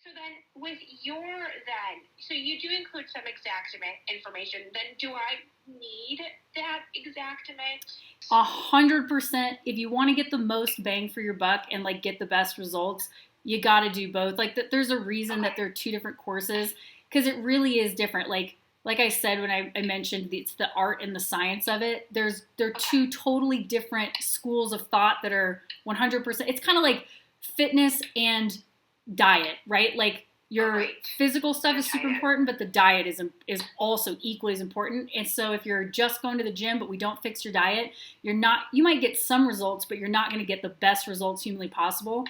So then with so you do include some Xactimate information. Then do I need that Xactimate? 100%. If you want to get the most bang for your buck and like get the best results, you got to do both. Like there's a reason that they're two different courses, because it really is different. Like I said when I mentioned it's the art and the science of it. They're two totally different schools of thought that are 100%. It's kind of like fitness and diet, right? Like your physical stuff is super important, but the diet is also equally as important. And so if you're just going to the gym but we don't fix your diet, you might get some results, but you're not going to get the best results humanly possible.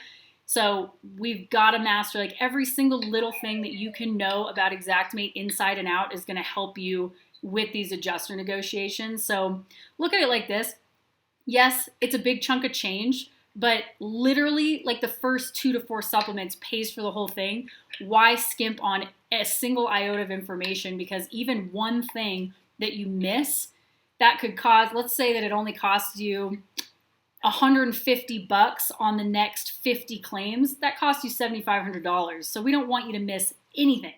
So we've got to master like every single little thing that you can know about Xactimate inside and out is going to help you with these adjuster negotiations. So look at it like this. Yes, it's a big chunk of change, but literally like the first 2 to 4 supplements pays for the whole thing. Why skimp on a single iota of information? Because even one thing that you miss, that could cause, let's say that it only costs you $150 on the next 50 claims, that costs you $7,500. So we don't want you to miss anything.